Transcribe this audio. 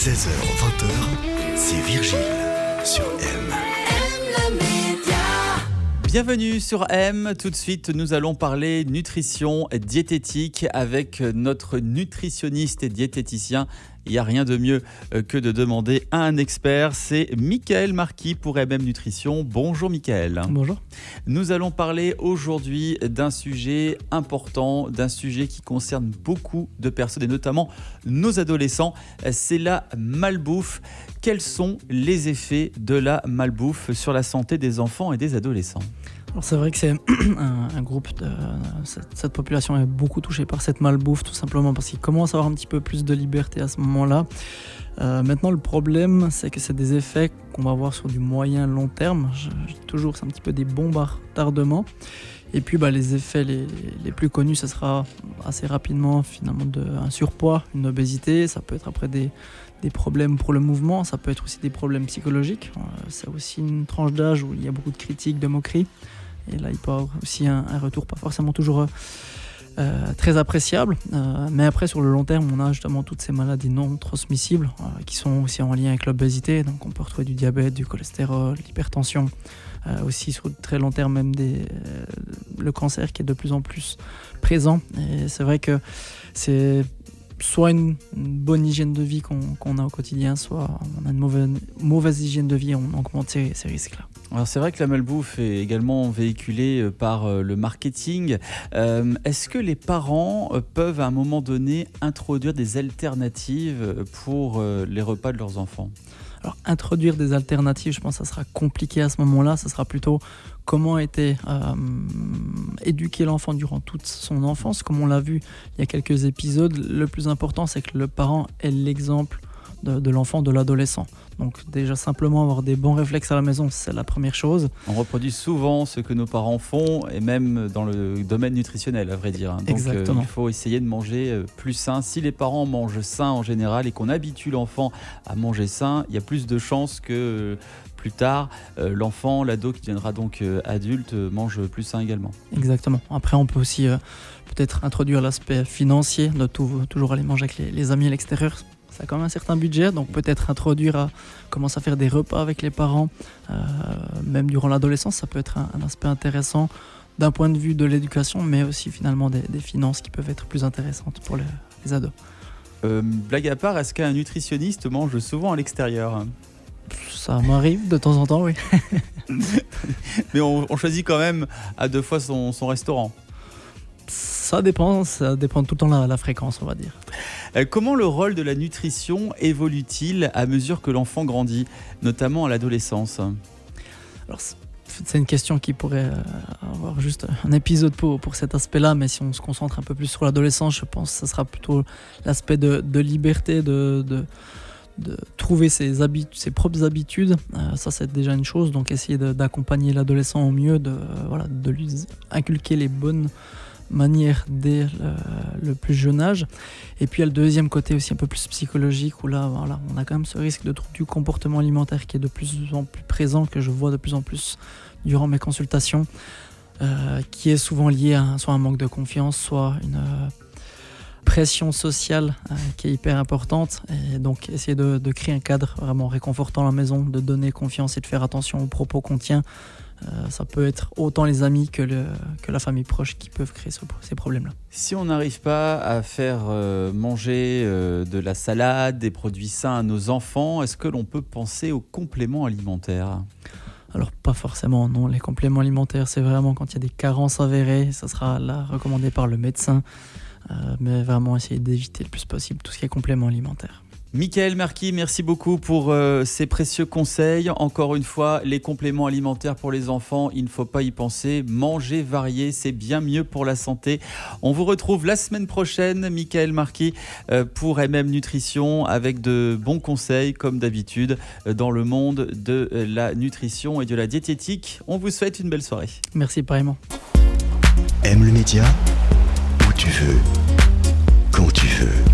16h-20h, c'est Virgile sur M. Bienvenue sur M. Tout de suite, nous allons parler nutrition diététique avec notre nutritionniste et diététicien. Il n'y a rien de mieux que de demander à un expert. C'est Michael Marquis pour MM Nutrition. Bonjour Michael. Bonjour. Nous allons parler aujourd'hui d'un sujet important, d'un sujet qui concerne beaucoup de personnes et notamment nos adolescents. C'est la malbouffe. Quels sont les effets de la malbouffe sur la santé des enfants et des adolescents ? Alors c'est vrai que c'est un groupe cette population est beaucoup touchée par cette malbouffe, tout simplement parce qu'ils commencent à avoir un petit peu plus de liberté à ce moment-là. Maintenant, le problème, c'est que c'est des effets qu'on va voir sur du moyen long terme. Toujours, c'est un petit peu des bombes à retardement. Et puis, les effets les plus connus, ce sera assez rapidement finalement un surpoids, une obésité. Ça peut être après des problèmes pour le mouvement, ça peut être aussi des problèmes psychologiques. C'est aussi une tranche d'âge où il y a beaucoup de critiques, de moqueries. Et là, il peut y avoir aussi un retour pas forcément toujours très appréciable. Mais après, sur le long terme, on a justement toutes ces maladies non transmissibles qui sont aussi en lien avec l'obésité. Donc, on peut retrouver du diabète, du cholestérol, l'hypertension. Aussi sur le très long terme, même le cancer qui est de plus en plus présent. Et c'est vrai que c'est soit une bonne hygiène de vie qu'on a au quotidien, soit on a une mauvaise hygiène de vie et on augmente ces risques-là. Alors c'est vrai que la malbouffe est également véhiculée par le marketing. Est-ce que les parents peuvent à un moment donné introduire des alternatives pour les repas de leurs enfants ? Alors introduire des alternatives, je pense que ça sera compliqué à ce moment-là. Ça sera plutôt comment a été éduquer l'enfant durant toute son enfance. Comme on l'a vu il y a quelques épisodes, le plus important c'est que le parent ait l'exemple de l'enfant, de l'adolescent. Donc déjà simplement avoir des bons réflexes à la maison, c'est la première chose. On reproduit souvent ce que nos parents font et même dans le domaine nutritionnel à vrai dire. Donc Exactement. il faut essayer de manger plus sain. Si les parents mangent sain en général et qu'on habitue l'enfant à manger sain, il y a plus de chances que plus tard, l'enfant, l'ado qui deviendra donc adulte, mange plus sain également. Exactement. Après, on peut aussi peut-être introduire l'aspect financier, de toujours aller manger avec les amis à l'extérieur. Ça a quand même un certain budget, donc peut-être commencer à faire des repas avec les parents, même durant l'adolescence, ça peut être un aspect intéressant d'un point de vue de l'éducation, mais aussi finalement des finances qui peuvent être plus intéressantes pour les ados. Blague à part, est-ce qu'un nutritionniste mange souvent à l'extérieur ? Ça m'arrive de temps en temps, oui. Mais on choisit quand même à 2 fois son restaurant. Ça dépend tout le temps la fréquence, on va dire. Comment le rôle de la nutrition évolue-t-il à mesure que l'enfant grandit, notamment à l'adolescence ? Alors, c'est une question qui pourrait avoir juste un épisode pour cet aspect-là, mais si on se concentre un peu plus sur l'adolescence, je pense que ce sera plutôt l'aspect de liberté, de trouver ses propres habitudes. Ça, c'est déjà une chose, donc essayer d'accompagner l'adolescent au mieux, de lui inculquer les bonnes manière dès le plus jeune âge. Et puis il y a le deuxième côté aussi un peu plus psychologique où là on a quand même ce risque de trouble du comportement alimentaire qui est de plus en plus présent, que je vois de plus en plus durant mes consultations, qui est souvent lié à soit un manque de confiance, soit une pression sociale qui est hyper importante. Et donc essayer de créer un cadre vraiment réconfortant à la maison, de donner confiance et de faire attention aux propos qu'on tient. Ça peut être autant les amis que la famille proche qui peuvent créer ces problèmes-là. Si on n'arrive pas à faire manger de la salade, des produits sains à nos enfants, est-ce que l'on peut penser aux compléments alimentaires ? Alors pas forcément, non. Les compléments alimentaires, c'est vraiment quand il y a des carences avérées, ça sera là recommandé par le médecin. Mais vraiment essayer d'éviter le plus possible tout ce qui est compléments alimentaires. Michael Marquis, merci beaucoup pour ces précieux conseils. Encore une fois, les compléments alimentaires pour les enfants, il ne faut pas y penser. Manger varié, c'est bien mieux pour la santé. On vous retrouve la semaine prochaine, Michael Marquis, pour MM Nutrition, avec de bons conseils, comme d'habitude, dans le monde de la nutrition et de la diététique. On vous souhaite une belle soirée. Merci, pareillement. Aime le média, où tu veux, quand tu veux.